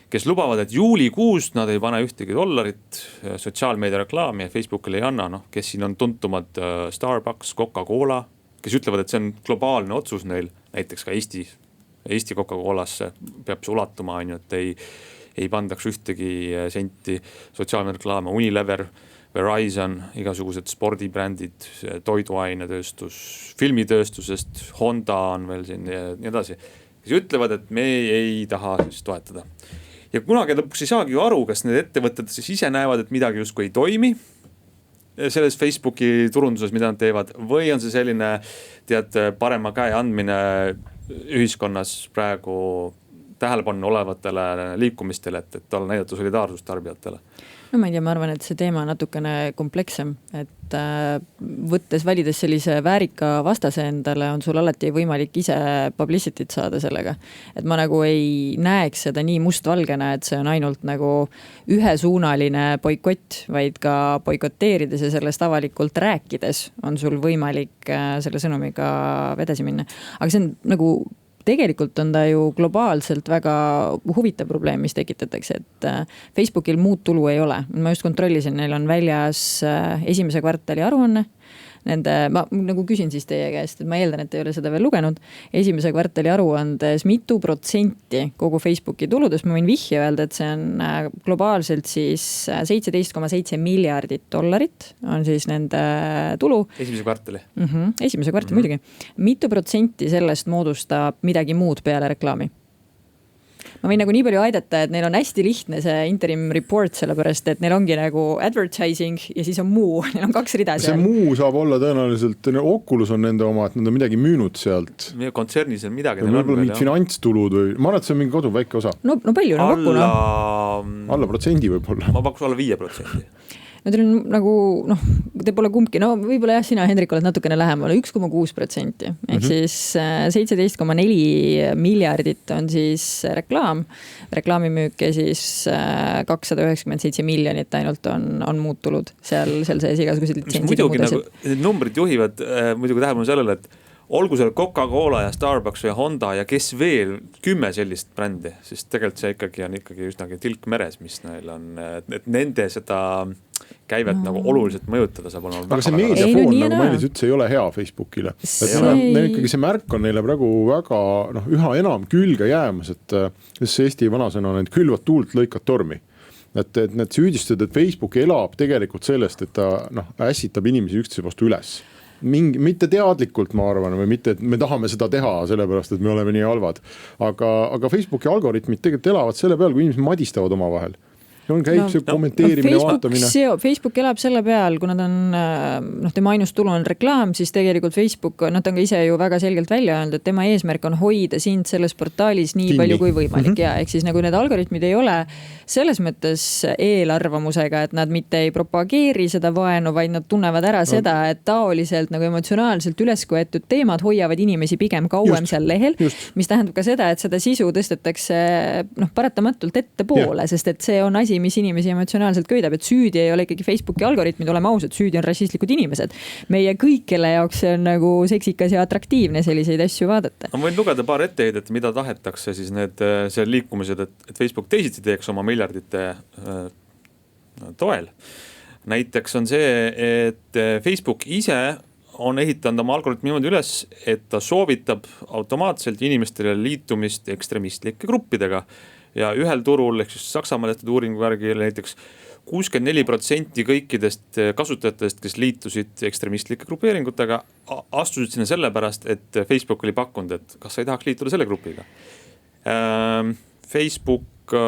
kes lubavad, et juulikuus nad ei pane ühtegi $1 sotsiaalmeedia reklaami ja Facebookile ei anna, kes siin on tuntumad Starbucks, Coca-Cola, kes ütlevad, et see on globaalne otsus neil, näiteks ka Eesti Coca-Colasse peab see ulatuma, et ei pandaks ühtegi senti sotsiaalmeedia reklaame, Unilever, Verizon, igasugused spordibrändid, toiduainetööstus, filmitööstusest, Honda on veel siin ja nii edasi, kes ütlevad, et me ei taha siis toetada. Ja kunagi lõpuks ei saagi ju aru, kas need ettevõtted siis ise näevad, et midagi justkui ei toimi selles Facebooki turunduses, mida nad teevad, või on see selline parema käe andmine ühiskonnas praegu tähelepanu olevatele liikumistele, et olla näidata solidaarsust tarbijatele? No ma ei tea, ma arvan, et see teema on natukene komplekssem, et valides sellise väärika vastase endale, on sul alati võimalik ise publicity't saada sellega. Et ma nagu ei näeks seda nii mustvalgena, et see on ainult nagu ühesuunaline boikott, vaid ka boikotteerides ja sellest avalikult rääkides on sul võimalik selle sõnumiga vedasi minna. Aga see on nagu tegelikult on ta ju globaalselt väga huvitav probleem, mis tekitatakse, et Facebookil muud tulu ei ole. Ma just kontrollisin, neil on väljas esimese kvartali aruanne. Ma nagu küsin siis teie käest, et ma eeldan, et ei ole seda veel lugenud. Esimese kvartali aruandes mitu protsenti kogu Facebooki tuludest, ma võin vihje öelda, et see on globaalselt siis $17.7 miljardit on siis nende tulu. Esimese kvartali? Esimese kvartali muidugi. Mitu protsenti sellest moodustab midagi muud peale reklaami? Ma võin nagu nii palju aidata, et neil on hästi lihtne see interim report, sellepärast, et neil ongi nagu advertising ja siis on muu, neil on 2 rida seal. See muu saab olla tõenäoliselt, Oculus on nende oma, et nad on midagi müünud sealt. Kontsernis on midagi. Võib-olla mingid finantstulud või, ma arvan, et see on mingi kodu väike osa. No palju, Alla protsendi võib-olla. Ma pakus alla 5%. No teil on nagu, te pole kumbki, võib-olla jah, sina, Hendrik, oled natukene lähemal, 1,6%. Ehk siis 17.4 miljardit on siis reklaamimüük ja siis 297 miljonit ainult on muud tulud seal sees igasugused litsentsid. Muidugi nagu, need numbrid juhivad muidugi tähelepanu sellele, et olgu seal Coca-Cola ja Starbucks või Honda ja kes veel 10 sellist brändi, sest tegelikult see ikkagi on üsnagi tilk meres, mis neil on, et nende seda käivet nagu oluliselt mõjutada saab olema. Aga see meediafoon, nagu Mailis ütles, ei ole hea Facebookile. Neil ikkagi see märk on neile praegu väga üha enam külge jäämas, et Eesti vanasõna on, et külvad tuult, lõikad tormi. Et need süüdistud, et Facebook elab tegelikult sellest, et ta ässitab inimesi üksteise vastu üles. mitte teadlikult, ma arvan, või mitte, et me tahame seda teha, sellepärast, et me oleme nii halvad. Aga Facebooki algoritmid tegelikult elavad selle peal, kui inimesed madistavad omavahel. Käib see kommenteerimine, vaatamine. Facebook elab selle peal, kuna ta on, tema ainus tulu on reklaam, siis tegelikult Facebook, ta on ka ise ju väga selgelt välja öelnud, et tema eesmärk on hoida sind selles portaalis nii palju kui võimalik. Ja ehk siis nagu need algoritmid ei ole selles mõttes eelarvamusega, et nad mitte ei propageeri seda vaenu, vaid nad tunnevad ära seda, et taoliselt nagu emotsionaalselt üles võetud teemad hoiavad inimesi pigem kauem seal lehel, mis tähendab ka seda, et seda sisu tõstetakse paratamatult ettepoole, sest et see on asi, mis inimesi emotsionaalselt köidab, et süüdi ei ole ikkagi Facebooki algoritmid, oleme ausad, süüdi on rassistlikud inimesed. Meie kõik, kelle jaoks see on nagu seksikas ja atraktiivne selliseid asju vaadata. Ma võin lugeda paar etteheidet, mida tahetakse siis need seal liikumised, et Facebook teisiti teeks oma miljardite toel. Näiteks on see, et Facebook ise on ehitanud oma algoritmi niimoodi üles, et ta soovitab automaatselt inimestele liitumist ekstremistlike gruppidega. Ja ühel turul, ehk siis Saksamaal tehtud uuringu järgi näiteks 64% kõikidest kasutajatest, kes liitusid ekstremistlike grupeeringutega, astusid sinna sellepärast, et Facebook oli pakkunud, et kas sa ei tahaks liituda selle grupiga. Facebook,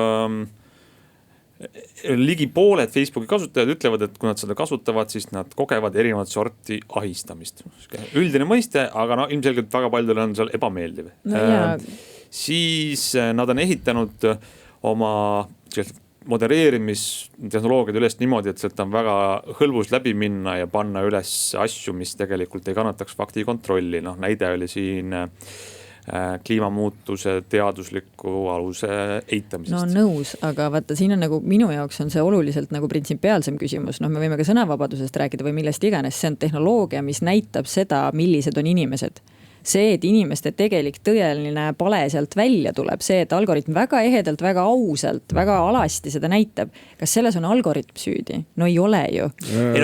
ligi pooled Facebooki kasutajad ütlevad, et kui nad seda kasutavad, siis nad kogevad erinevat sorti ahistamist. Üldine mõiste, aga ilmselgelt väga paljudel on seal ebameeldiv. Siis nad on ehitanud oma modereerimistehnoloogiad üles niimoodi, et sealt on väga hõlbus läbi minna ja panna üles asju, mis tegelikult ei kannataks fakti kontrolli. Näide oli siin kliimamuutuse teadusliku aluse eitamisest. Nõus, aga vaata, siin on nagu minu jaoks on see oluliselt nagu printsipiaalsem küsimus. Me võime ka sõnavabadusest rääkida või millest iganes. See on tehnoloogia, mis näitab seda, millised on inimesed. See, et inimeste tegelik tõeline pale sealt välja tuleb, see, et algoritm väga ehedalt, väga ausalt, väga alasti seda näitab. Kas selles on algoritm süüdi? No ei ole ju.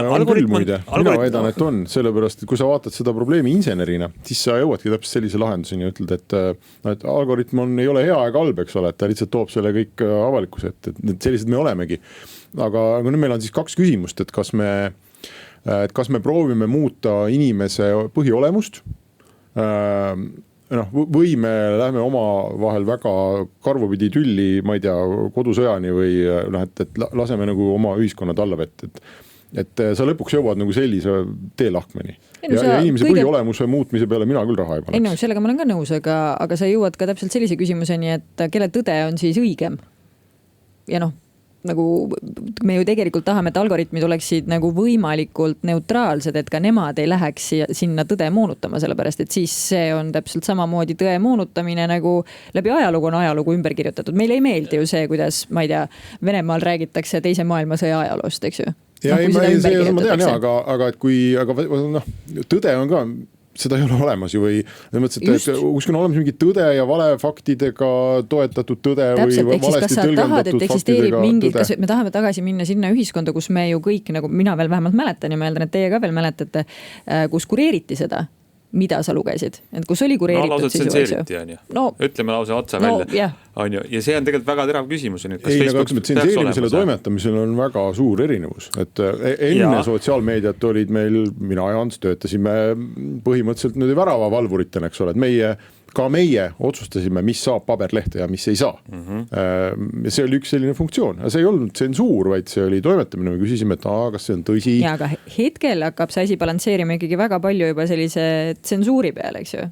On küll muide. Mina väidan, et on. Sellepärast, et kui sa vaatad seda probleemi insenerina, siis sa jõuadki täpselt sellise lahenduseni ja ütled, et algoritm ei ole hea ega halb, eks ole, et ta lihtsalt toob selle kõik avalikkuse, et sellised me olemegi. Aga nüüd meil on siis kaks küsimust, et kas me proovime muuta inimese põhiolemust, või me lähme oma vahel väga karvupidi tülli, ma ei tea, kodusõjani või et laseme nagu oma ühiskonnad alla vett, et sa lõpuks jõuad nagu sellise teelahkmeni. Ja inimese põhiolemuse muutmise peale mina küll raha ei paneks. Ei, sellega ma olen ka nõus, aga sa jõuad ka täpselt sellise küsimuseni, et kelle tõde on siis õigem. Ja nagu me ju tegelikult tahame, et algoritmid oleksid nagu võimalikult neutraalsed, et ka nemad ei läheks sinna tõde moonutama, sellepärast, et siis see on täpselt samamoodi tõe moonutamine nagu läbi ajalugu on ajalugu ümber kirjutatud. Meil ei meeldi ju see, kuidas, ma ei tea, Venemaal räägitakse teise maailmasõja ajaloost, eks ju? Ja ma tean, aga tõde on ka, seda ei ole olemas ju või mõtlesid, et kuskil on olemas mingi tõde ja valefaktidega toetatud tõde täpselt, või valesti tõlgendatud faktidega tõde. Me tahame tagasi minna sinna ühiskonda, kus me ju kõik, nagu mina veel vähemalt mäletan ja ma eeldan, et teie ka veel mäletate, kus kureeriti seda, mida sa lugesid, et kus oli kureeritud sisu. Ütleme lause otsa välja. Ja see on tegelikult väga terav küsimus. Tsenseerimisele toimetamisel on väga suur erinevus, et enne sotsiaalmeediat olid meil, mina ja Ants töötasime põhimõtteliselt nüüd väravavalvuritena, eks ole, et ka meie otsustasime, mis saab paberlehte ja mis ei saa. See oli üks selline funktsioon. See ei olnud tsensuur, vaid see oli toimetamine. Me küsisime, et kas see on tõsi. Ja aga hetkel hakkab see asi balansseerima ikkagi väga palju juba sellise tsensuuri peale, eks ju.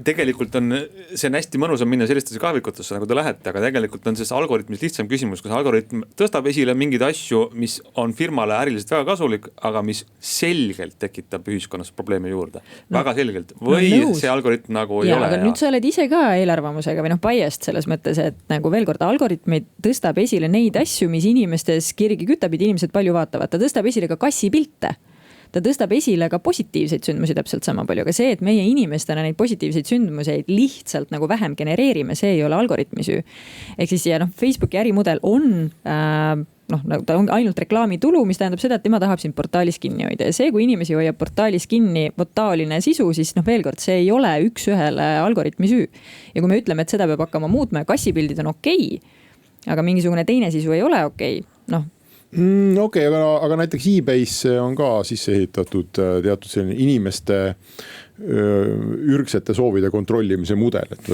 Tegelikult see on hästi mõnus on minna sellistesse kahvikutesse, nagu te lähete, aga tegelikult on see algoritmis lihtsam küsimus, kas algoritm tõstab esile mingeid asju, mis on firmale äriliselt väga kasulik, aga mis selgelt tekitab ühiskonnas probleeme juurde. Väga selgelt. Või see algoritm aga nüüd sa oled ise ka eelarvamusega või biased selles mõttes, et nagu veel kord algoritmid tõstab esile neid asju, mis inimestes kirgi kütab, et inimesed palju vaatavad. Ta tõstab esile ka kassipilte. Ta tõstab esile ka positiivseid sündmusi täpselt sama palju, aga see, et meie inimestena neid positiivseid sündmuseid lihtsalt nagu vähem genereerime, see ei ole algoritmi süü. Ehk siis Facebooki ärimudel on ta on ainult reklaamitulu, mis tähendab seda, et tema tahab siin portaalis kinni hoida. Ja see, kui inimesi hoiab portaalis kinni taaline sisu, siis veel kord, see ei ole üks ühele algoritmi süü. Ja kui me ütleme, et seda peab hakkama muutma ja kassipildid on okei, aga mingisugune teine sisu ei ole okei, Okei, aga näiteks eBay'sse on ka sisse ehitatud teatud selline inimeste ürgsete soovide kontrollimise mudel, et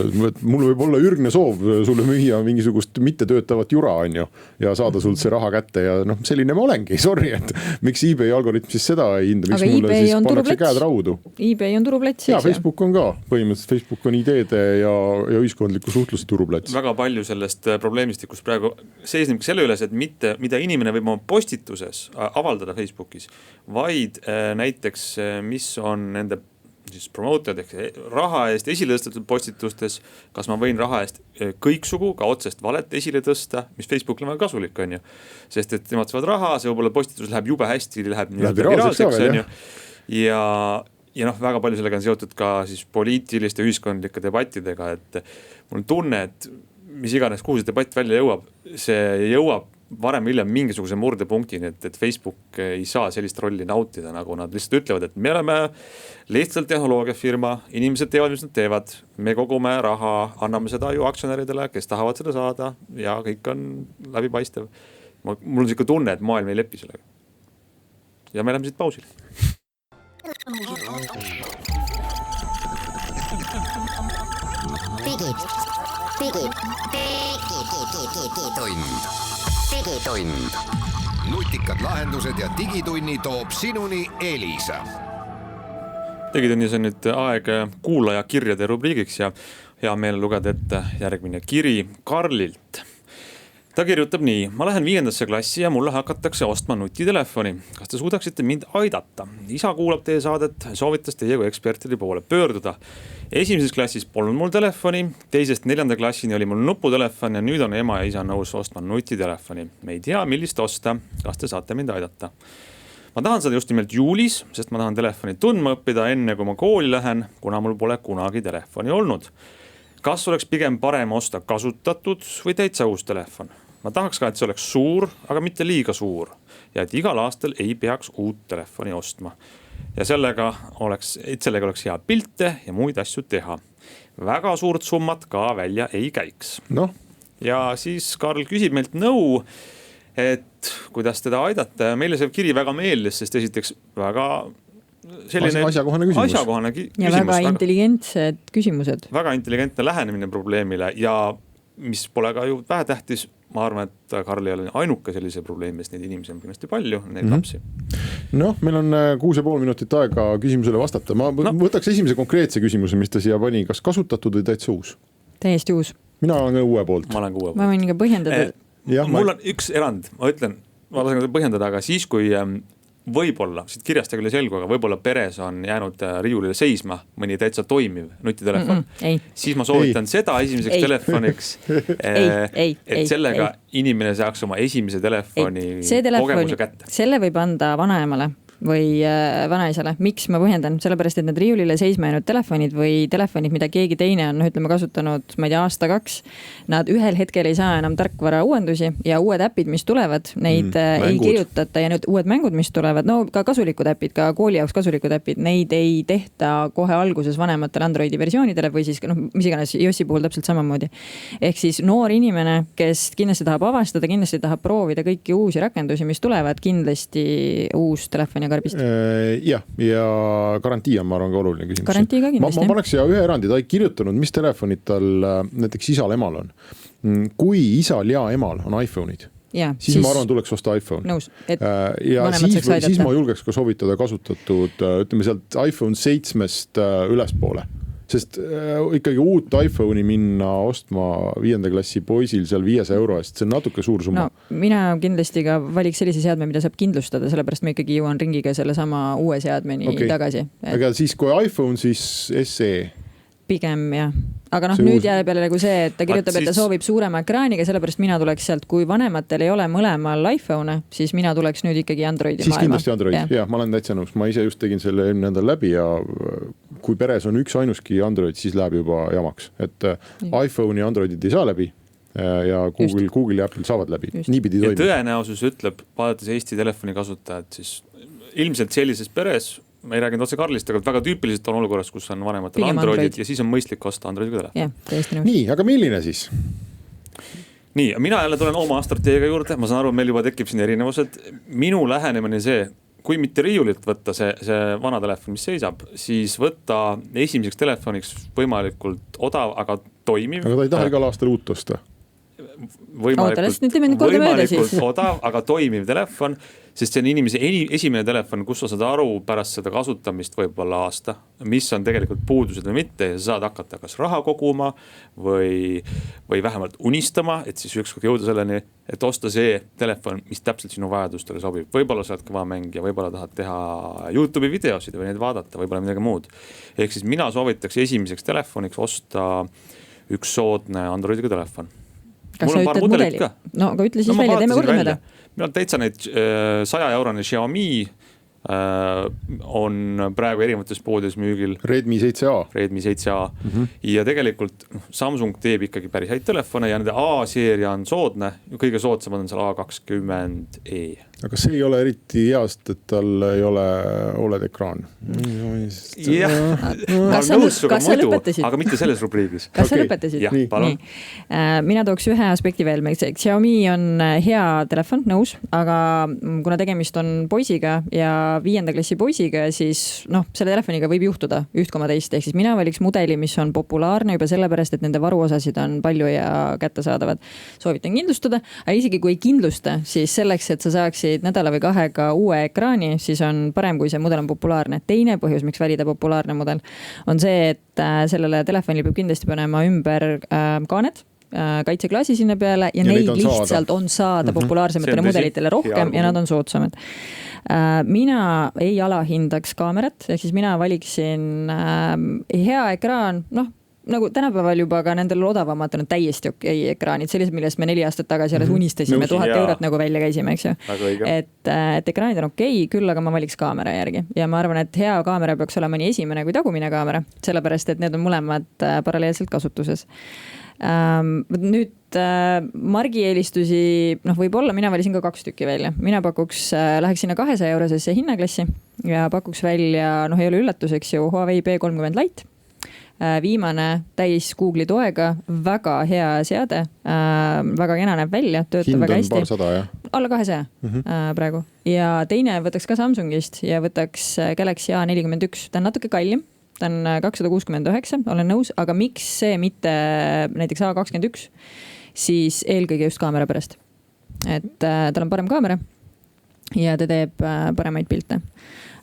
mul võib olla ürgne soov sulle müüa mingisugust mittetöötavat jura, on ju, ja saada sult see raha kätte ja noh, selline ma olengi, sorry, et miks eBay algoritm siis seda ei hinda, miks mulle siis pannakse käed raudu. eBay on turuplats. Ja Facebook on ka, põhimõtteliselt Facebook on ideede ja ühiskondliku suhtluse turuplats. Väga palju sellest probleemistikust praegu seisnebki selle üles, et mitte mida inimene võib oma postituses avaldada Facebookis, vaid näiteks mis on nende siis promoted ehk raha eest esile tõstetud postitustes, kas ma võin raha eest kõiksugu ka otsest valet esile tõsta, mis Facebookil on väga kasulik, on ju. Sest et nemad saavad raha, see võib-olla postitus läheb jube hästi, läheb viraalseks, on ju. Ja noh, väga palju sellega on seotud ka siis poliitiliste ühiskondlike debattidega, et mul on tunne, et mis iganes, kuhu see debatt välja jõuab, see jõuab varem hiljem mingisuguse murdepunktini, et Facebook ei saa sellist rolli nautida, nagu nad lihtsalt ütlevad, et me oleme lihtsalt tehnoloogiafirma, inimesed teevad, mis nad teevad, me kogume raha, anname seda ju aktsionäridele, kes tahavad seda saada ja kõik on läbipaistev. Mul on siuke tunne, et maailm ei lepi sellega. Ja me läheme siit pausile. Digitund. Nutikad lahendused ja digitunni toob sinuni Elisa. Digitunnis on nüüd aeg kuulaja kirjade rubriigiks ja hea meel lugeda ette järgmine kiri Karlilt. Ta kirjutab nii: ma lähen 5. klassi ja mulle hakatakse ostma nutitelefoni. Kas te suudaksite mind aidata? Isa kuulab teie saadet, soovitas teie kui ekspertide poole pöörduda. 1. klassis polnud mul telefoni, 2. 4. klassini oli mul nuputelefon ja nüüd on ema ja isa nõus ostma nutitelefoni. Me ei tea, millist osta. Kas te saate mind aidata? Ma tahan seda just nimelt juulis, sest ma tahan telefoni tundma õppida enne, kui ma kooli lähen, kuna mul pole kunagi telefoni olnud. Kas oleks pigem parem osta kasutatud või täitsa uus telefon? Ma tahaks ka, et see oleks suur, aga mitte liiga suur ja et igal aastal ei peaks uut telefoni ostma. Ja sellega oleks hea pilte ja muid asju teha. Väga suurt summat ka välja ei käiks. No. Ja siis Karl küsib meilt nõu, et kuidas teda aidata. Meile see kiri väga meeldis, sest esiteks väga selline asjakohane küsimus. Ja väga intelligentsed küsimused. Väga intelligentne lähenemine probleemile ja mis pole ka ju vähetähtis. Ma arvan, et Karl ei ole ainuke sellise probleemi, sest neid inimesi on kindlasti palju, neid lapsi. Noh, meil on 6,5 minutit aega küsimusele vastata. Ma võtaks esimese konkreetse küsimuse, mis ta siia pani. Kas kasutatud või täitsa uus? Täiesti uus. Mina olen uue poolt. Ma olen ka uue poolt. Ma võin ka põhjendada. Mul on üks erand, ma lasen põhjendada, aga siis kui võib-olla, siit kirjast küll ei selgu, aga võib-olla peres on jäänud riiulile seisma mõni täitsa toimiv nutitelefon, siis ma soovitan seda esimeseks telefoniks, et sellega inimene saaks oma esimese telefoni kogemuse kätte. Selle võib anda vanaemale või vanaisale. Miks ma põhjendan? Sellepärast, et need riiulile seisma jäänud telefonid või telefonid, mida keegi teine on, ütleme, kasutanud, ma ei tea, aasta-2, nad ühel hetkel ei saa enam tarkvara uuendusi ja uued äpid, mis tulevad, neid ei kirjutata ja need uued mängud, mis tulevad, no ka kasulikud äpid, ka kooli jaoks kasulikud äpid, neid ei tehta kohe alguses vanematele Androidi versioonidele või siis, mis iganes iOS-i puhul täpselt samamoodi. Ehk siis noor inimene, kes kindlasti tahab avastada, kindlasti tahab proovida kõiki uusi rakendusi, mis tulevad, kindlasti uus telefoni ja garantii on, ma arvan, ka oluline küsimus. Garantii ka kindlasti. Ma paneks siia ühe erandi, ta ei kirjutanud, mis telefonid tal näiteks isal-emal on. Kui isal ja emal on iPhone'id, siis ma arvan, tuleks osta iPhone. Nõus, et ja siis ma julgeks ka soovitada kasutatud, ütleme sealt iPhone 7-st ülespoole. Sest ikkagi uut iPhone'i minna ostma 5. klassi poisil seal 500 euro eest, see on natuke suur summa. No, mina kindlasti ka valiks sellise seadme, mida saab kindlustada, sellepärast ma ikkagi jõuan ringiga selle sama uue seadmeni tagasi. Aga siis kui iPhone, siis SE? Pigem jah. Aga nüüd jääb jälle nagu see, et ta kirjutab, et ta soovib suurema ekraaniga, sellepärast mina tuleks sealt, kui vanematel ei ole mõlemal iPhone, siis mina tuleks nüüd ikkagi Androidi siis maailma. Siis kindlasti Android, jah, ma olen täitsa nõus. Ma ise just tegin selle eelmine nädal läbi ja kui peres on üks ainuski Android, siis läheb juba jamaks. Et iPhone ja Androidid ei saa läbi ja Google ja Apple saavad läbi. Niipidi toimib. Ja tõenäosus ütleb, vaadates Eesti telefoni kasutajad, siis ilmselt sellises peres, ma ei rääginud otse Karlist, aga väga tüüpiliselt on olukorras, kus on vanematel Androidid ja siis on mõistlik osta Androidi telefon. Nii, aga milline siis? nii, mina jälle tulen oma strateegia juurde, ma saan aru, meil juba tekib siin erinevused. Minu lähenemine see, kui mitte riiulilt võtta see vana telefon, mis seisab, siis võtta esimeseks telefoniks võimalikult odav, aga toimiv. Aga ta ei taha igal aastal uut osta. Võimalikult odav, aga toimiv telefon, sest see on inimese esimene telefon, kus sa saad aru pärast seda kasutamist võib-olla aasta, mis on tegelikult puudused või mitte ja sa saad hakata kas raha koguma või vähemalt unistama, et siis ükskord jõuda selleni, et osta see telefon, mis täpselt sinu vajadustele sobib. Võib-olla sa oled kõva mängija, võib-olla tahad teha YouTube'i videosid või neid vaadata, võib-olla midagi muud. Ehk siis mina soovitaks esimeseks telefoniks osta üks soodne Androidiga telefon. Kas sa ütled mudelit ka? No, aga ütle siis välja, teeme kordamööda. Meil on täitsa neid 100-eurone Xiaomi on praegu erinevates poodides müügil. Redmi 7A. Ja tegelikult Samsung teeb ikkagi päris häid telefone ja nende A-seeria on soodne. Kõige soodsamad on seal A20e. Aga see ei ole eriti heast, et tal ei ole OLED ekraan. Kas sa lõpetasid? Aga mitte selles rubriigis. Kas sa lõpetasid? Jah, palun. Mina tooks ühe aspekti veel. Xiaomi on hea telefon, nõus, aga kuna tegemist on poisiga ja 5. klassi poisiga, siis selle telefoniga võib juhtuda 1,2. Ehk siis mina valiks mudeli, mis on populaarne juba sellepärast, et nende varuosasid on palju ja kättesaadavad. Soovitan kindlustada, aga isegi kui kindlusta, siis selleks, et sa saaksid nädala või 2 uue ekraani, siis on parem, kui see mudel on populaarne. Teine põhjus, miks valida populaarne mudel, on see, et sellele telefonile peab kindlasti panema ümber kaanet, kaitseklaasi sinna peale ja neid lihtsalt on saada populaarsematele mudelitele rohkem ja nad on soodsamad. Mina ei alahindaks kaamerat, ehk siis mina valiksin hea ekraan, nagu tänapäeval juba ka nendel odavamatel on täiesti okei ekraanid, sellised, millest me 4 aastat tagasi alles unistasime, 1000 eurot nagu välja käisime, eks ju. Et ekraanid on okei, küll aga ma valiks kaamera järgi ja ma arvan, et hea kaamera peaks olema nii esimene kui tagumine kaamera, sellepärast, et need on mõlemad paralleelselt kasutuses. Nüüd margi eelistusi, võib-olla mina valisin ka 2 tükki välja. Mina pakuks, läheks sinna 200 eurosesse hinnaklassi ja pakuks välja, ei ole üllatuseks ju, Huawei P30 Lite. Viimane täis Google'i toega, väga hea seade, väga kena näeb välja, töötab väga hästi. Hind on 200, jah? Alla 200 praegu. Ja teine võtaks ka Samsungist ja võtaks Galaxy A41, ta on natuke kallim. Ta on 269, olen nõus, aga miks see mitte näiteks A21, siis eelkõige just kaamera pärast. Et tal on parem kaamera ja ta teeb paremaid pilte.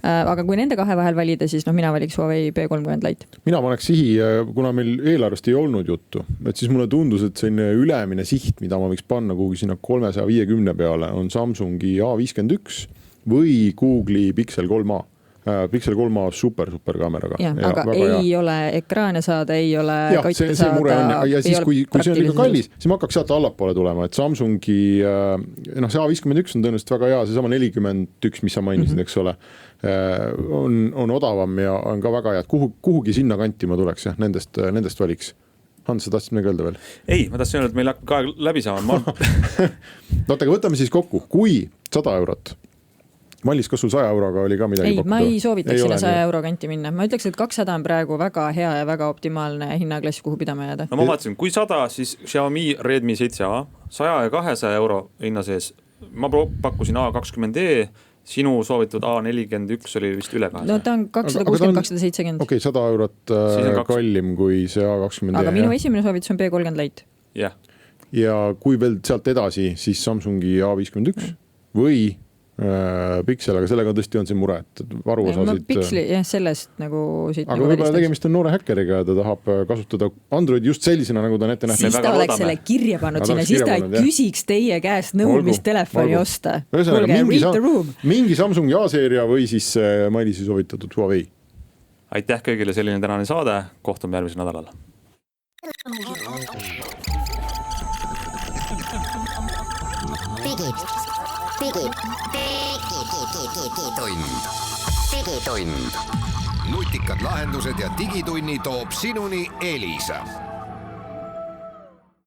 Aga kui nende 2 vahel valida, siis mina valiks Huawei P30 Lite. Mina paneks sihi, kuna meil eelarvest ei olnud juttu, et siis mulle tundus, et selline ülemine siht, mida ma võiks panna kuhugi sinna 350 peale, on Samsungi A51 või Google'i Pixel 3a. Pixel 3a super kaameraga. Aga ei ole ekraane saada, ei ole kaitse saada. Ja siis kui see on liiga kallis, siis ma hakkaks sealt allapoole tulema, et Samsungi, see A51 on tõenäoliselt väga hea, see sama 41, mis sa mainisid, eks ole, on odavam ja on ka väga hea, et kuhugi sinna kanti ma tuleks, jah, nendest valiks. Hans, sa tahtsid midagi öelda veel? Ei, ma tahtsin öelda, et meil hakkab ka läbi saama. Aga võtame siis kokku, kui 100 eurot. Mallis, kas sul 100 euroga oli ka midagi pakkuda? Ma ei soovitaks sinna 100 euro kanti minna. Ma ütleks, et 200 on praegu väga hea ja väga optimaalne hinnaklass, kuhu pidama jääda. No ma vaatasin, kui 100, siis Xiaomi Redmi 7A, 100 ja 200 euro hinna sees. Ma pakkusin A20e, sinu soovitud A41 oli vist üle 200. No ta on 260-270. Okei, 100 eurot kallim kui see A20e. Aga minu esimene soovitus on P30 Lite. Jah. Ja kui veel sealt edasi, siis Samsungi A51 või Pixel, aga sellega tõesti on see mure, et varuosasid. Pixeli, jah, sellest nagu siit. Aga võib-olla tegemist on noore häkkeriga ja ta tahab kasutada Android just sellisena, nagu ta ette nähtud. Siis ta oleks selle kirja pannud sinna, siis ta küsiks teie käest nõu, mis telefoni osta. Mingi Samsungi A-seeria või siis Mailisi soovitatud Huawei. Aitäh kõigile, selline tänane saade, kohtume järgmisel nädalal. Digitund. Nutikad lahendused ja digitunni toob sinuni Elisa.